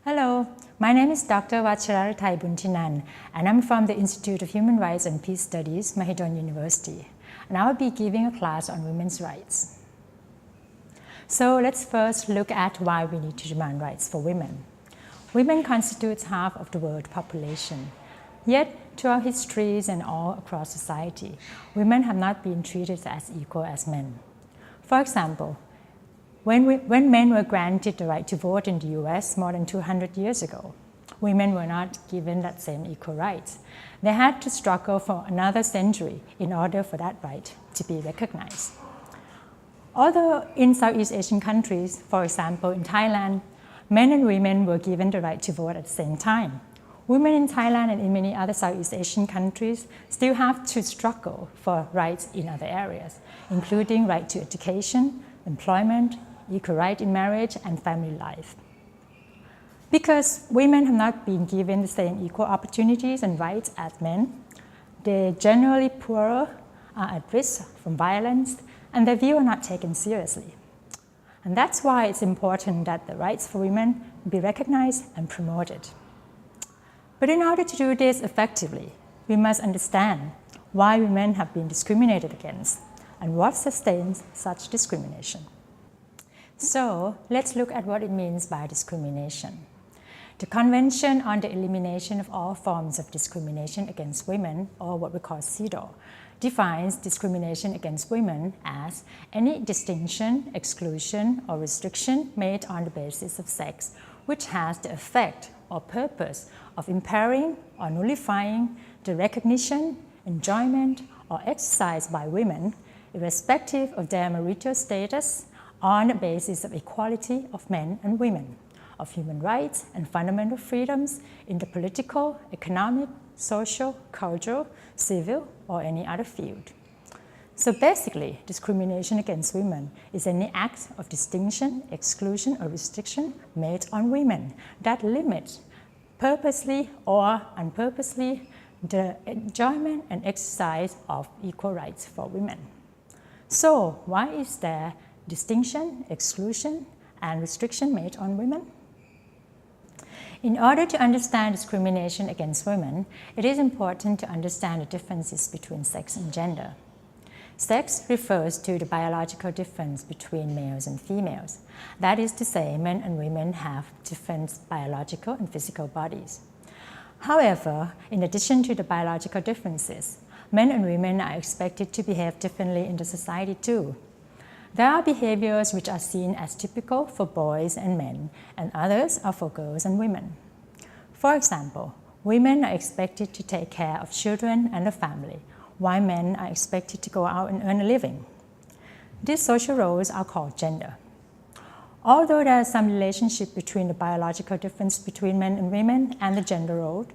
Hello, my name is Dr. Vacharathai Buntinan, and I'm from the Institute of Human Rights and Peace Studies, Mahidol University, and I will be giving a class on women's rights. So let's first look at why we need to demand rights for women. Women constitute half of the world population, yet throughout histories and all across society, women have not been treated as equal as men. For example, when men were granted the right to vote in the US more than 200 years ago, women were not given that same equal rights. They had to struggle for another century in order for that right to be recognized. Although in Southeast Asian countries, for example in Thailand, men and women were given the right to vote at the same time, women in Thailand and in many other Southeast Asian countries still have to struggle for rights in other areas, including right to education, employment, equal right in marriage and family life. Because women have not been given the same equal opportunities and rights as men, they're generally poorer, are at risk from violence, and their views are not taken seriously. And that's why it's important that the rights for women be recognized and promoted. But in order to do this effectively, we must understand why women have been discriminated against and what sustains such discrimination. So let's look at what it means by discrimination. The Convention on the Elimination of All Forms of Discrimination Against Women, or what we call CEDAW, defines discrimination against women as any distinction, exclusion, or restriction made on the basis of sex which has the effect or purpose of impairing or nullifying the recognition, enjoyment, or exercise by women, irrespective of their marital status, on the basis of equality of men and women, of human rights and fundamental freedoms in the political, economic, social, cultural, civil, or any other field. So basically, discrimination against women is any act of distinction, exclusion, or restriction made on women that limit, purposely or unpurposely, the enjoyment and exercise of equal rights for women. So why is there distinction, exclusion, and restriction made on women? In order to understand discrimination against women, it is important to understand the differences between sex and gender. Sex refers to the biological difference between males and females. That is to say, men and women have different biological and physical bodies. However, in addition to the biological differences, men and women are expected to behave differently in the society too. There are behaviors which are seen as typical for boys and men, and others are for girls and women. For example, women are expected to take care of children and a family, while men are expected to go out and earn a living. These social roles are called gender. Although there is some relationship between the biological difference between men and women and the gender role,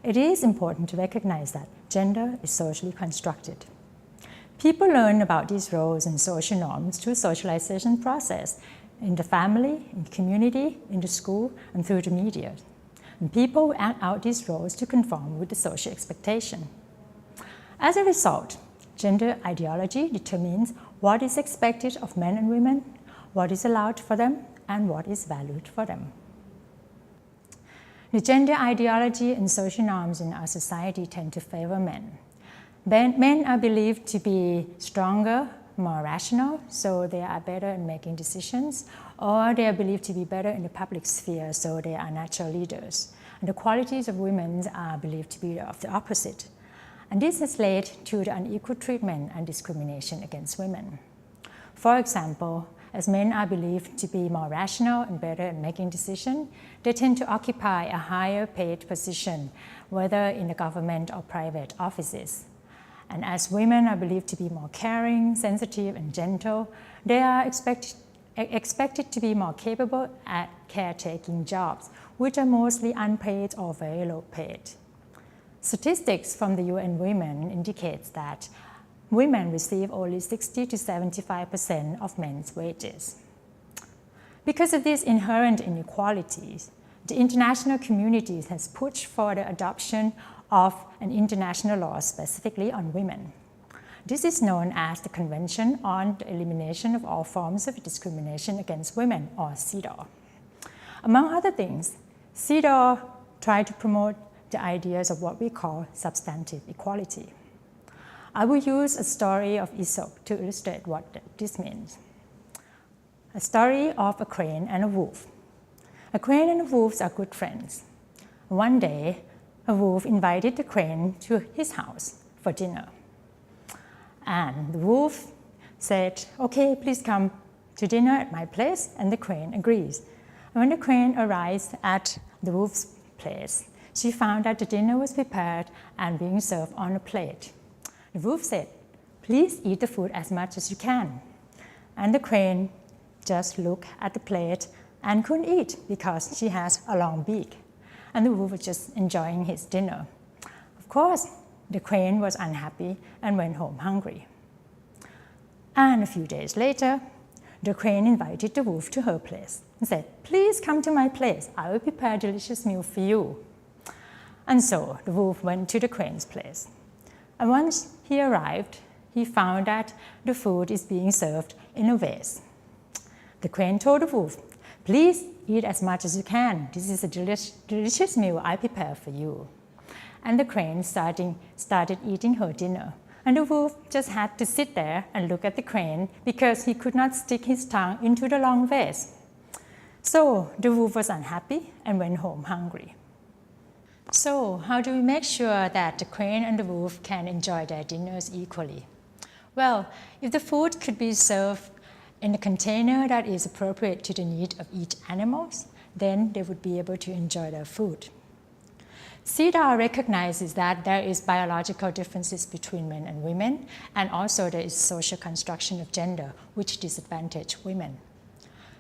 it is important to recognize that gender is socially constructed. People learn about these roles and social norms through socialization process in the family, in the community, in the school, and through the media. And people act out these roles to conform with the social expectation. As a result, gender ideology determines what is expected of men and women, what is allowed for them, and what is valued for them. The gender ideology and social norms in our society tend to favor men. Men are believed to be stronger, more rational, so they are better in making decisions, or they are believed to be better in the public sphere, so they are natural leaders. And the qualities of women are believed to be of the opposite. And this has led to the unequal treatment and discrimination against women. For example, as men are believed to be more rational and better at making decisions, they tend to occupy a higher paid position, whether in the government or private offices. And as women are believed to be more caring, sensitive, and gentle, they are expected to be more capable at caretaking jobs, which are mostly unpaid or very low paid. Statistics from the UN Women indicates that women receive only 60 to 75% of men's wages. Because of these inherent inequalities, the international community has pushed for the adoption of an international law specifically on women. This is known as the Convention on the Elimination of All Forms of Discrimination Against Women, or CEDAW. Among other things, CEDAW tried to promote the ideas of what we call substantive equality. I will use a story of Aesop to illustrate what this means. A story of a crane and a wolf. A crane and a wolf are good friends. One day, a wolf invited the crane to his house for dinner. And the wolf said, "Okay, please come to dinner at my place," and the crane agrees. And when the crane arrives at the wolf's place, she found that the dinner was prepared and being served on a plate. The wolf said, "Please eat the food as much as you can." And the crane just looked at the plate and couldn't eat because she has a long beak. And the wolf was just enjoying his dinner. Of course, the crane was unhappy and went home hungry. And a few days later, the crane invited the wolf to her place and said, "Please come to my place. I will prepare a delicious meal for you." And so the wolf went to the crane's place. And once he arrived, he found that the food is being served in a vase. The crane told the wolf, "Please eat as much as you can. This is a delicious meal I prepared for you." And the crane started eating her dinner. And the wolf just had to sit there and look at the crane because he could not stick his tongue into the long vase. So the wolf was unhappy and went home hungry. So how do we make sure that the crane and the wolf can enjoy their dinners equally? Well, if the food could be served in a container that is appropriate to the need of each animal, then they would be able to enjoy their food. CEDAW recognizes that there is biological differences between men and women, and also there is social construction of gender which disadvantage women.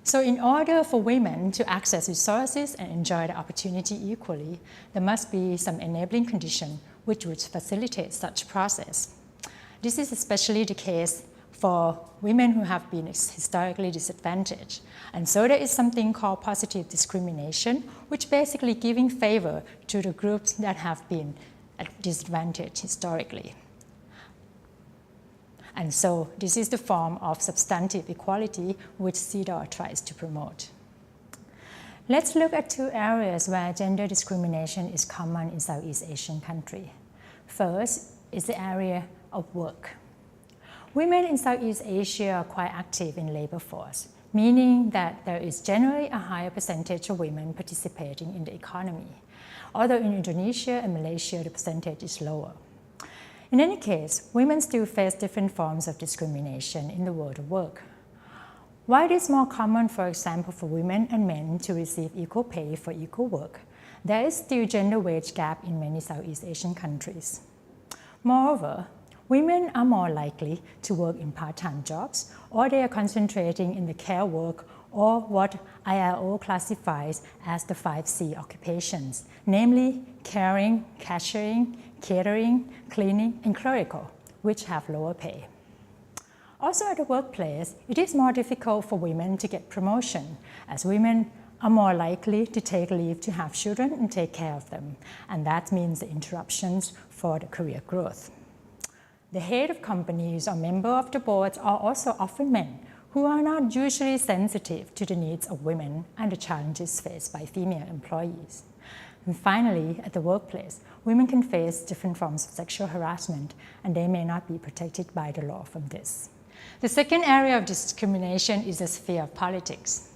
So in order for women to access resources and enjoy the opportunity equally, there must be some enabling condition which would facilitate such process. This is especially the case for women who have been historically disadvantaged. And so there is something called positive discrimination, which basically giving favor to the groups that have been at disadvantage historically. And so this is the form of substantive equality which CEDAW tries to promote. Let's look at two areas where gender discrimination is common in Southeast Asian countries. First is the area of work. Women in Southeast Asia are quite active in labor force, meaning that there is generally a higher percentage of women participating in the economy, although in Indonesia and Malaysia the percentage is lower. In any case, women still face different forms of discrimination in the world of work. While it is more common, for example, for women and men to receive equal pay for equal work, there is still gender wage gap in many Southeast Asian countries. Moreover, women are more likely to work in part-time jobs, or they are concentrating in the care work or what ILO classifies as the 5C occupations, namely caring, cashiering, catering, cleaning, and clerical, which have lower pay. Also at the workplace, it is more difficult for women to get promotion, as women are more likely to take leave to have children and take care of them, and that means the interruptions for the career growth. The head of companies or member of the boards are also often men who are not usually sensitive to the needs of women and the challenges faced by female employees. And finally, at the workplace, women can face different forms of sexual harassment, and they may not be protected by the law from this. The second area of discrimination is the sphere of politics.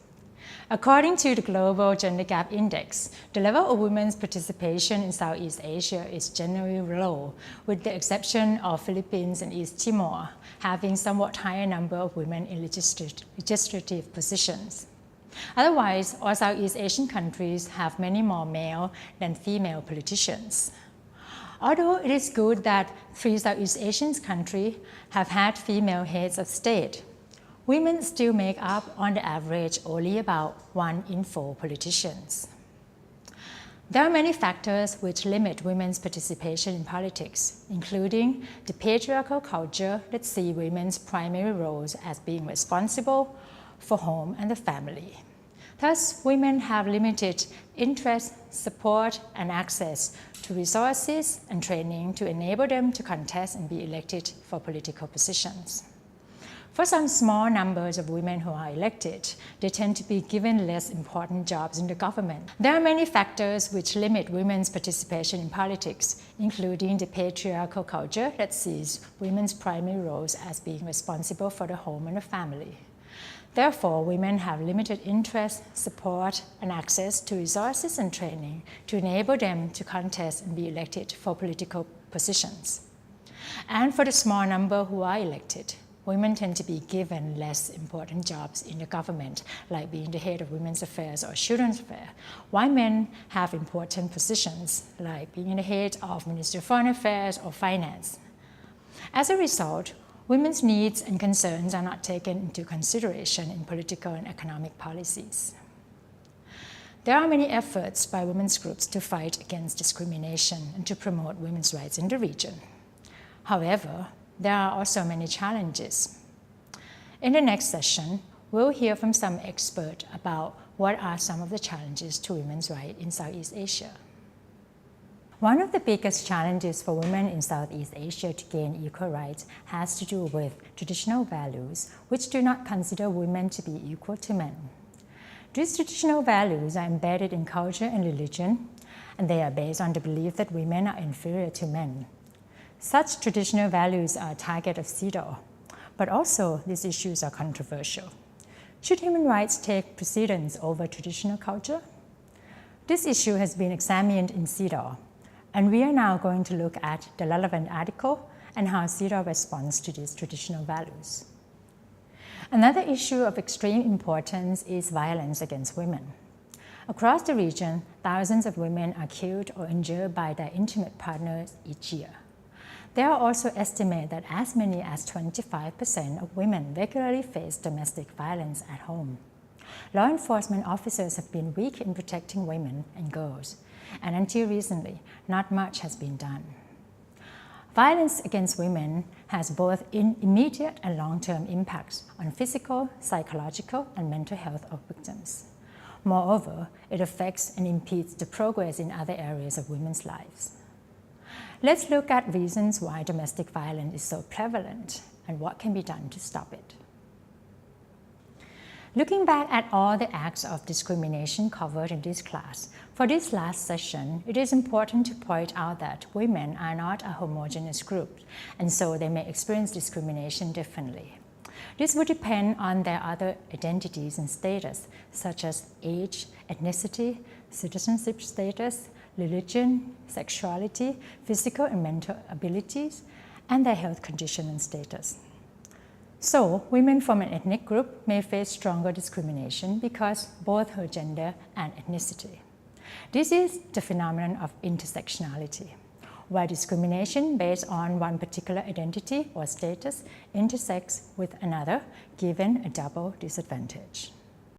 According to the Global Gender Gap Index, the level of women's participation in Southeast Asia is generally low, with the exception of Philippines and East Timor having somewhat higher number of women in legislative positions. Otherwise, all Southeast Asian countries have many more male than female politicians. Although it is good that 3 Southeast Asian countries have had female heads of state, women still make up, on the average, only about 1 in 4 politicians. There are many factors which limit women's participation in politics, including the patriarchal culture that sees women's primary roles as being responsible for home and the family. Thus, women have limited interest, support, and access to resources and training to enable them to contest and be elected for political positions. For some small numbers of women who are elected, they tend to be given less important jobs in the government. There are many factors which limit women's participation in politics, including the patriarchal culture that sees women's primary roles as being responsible for the home and the family. Therefore, women have limited interest, support, and access to resources and training to enable them to contest and be elected for political positions. And for the small number who are elected, women tend to be given less important jobs in the government, like being the head of women's affairs or children's affairs, while men have important positions, like being the head of Ministry of Foreign Affairs or Finance. As a result, women's needs and concerns are not taken into consideration in political and economic policies. There are many efforts by women's groups to fight against discrimination and to promote women's rights in the region. However, there are also many challenges. In the next session, we'll hear from some experts about what are some of the challenges to women's rights in Southeast Asia. One of the biggest challenges for women in Southeast Asia to gain equal rights has to do with traditional values, which do not consider women to be equal to men. These traditional values are embedded in culture and religion, and they are based on the belief that women are inferior to men. Such traditional values are a target of CEDAW, but also these issues are controversial. Should human rights take precedence over traditional culture? This issue has been examined in CEDAW, and we are now going to look at the relevant article and how CEDAW responds to these traditional values. Another issue of extreme importance is violence against women. Across the region, thousands of women are killed or injured by their intimate partners each year. There are also estimates that as many as 25% of women regularly face domestic violence at home. Law enforcement officers have been weak in protecting women and girls, and until recently, not much has been done. Violence against women has both immediate and long-term impacts on physical, psychological, and mental health of victims. Moreover, it affects and impedes the progress in other areas of women's lives. Let's look at reasons why domestic violence is so prevalent and what can be done to stop it. Looking back at all the acts of discrimination covered in this class, for this last session, it is important to point out that women are not a homogeneous group, and so they may experience discrimination differently. This would depend on their other identities and status, such as age, ethnicity, citizenship status, religion, sexuality, physical and mental abilities, and their health condition and status. So, women from an ethnic group may face stronger discrimination because both her gender and ethnicity. This is the phenomenon of intersectionality, where discrimination based on one particular identity or status intersects with another, given a double disadvantage.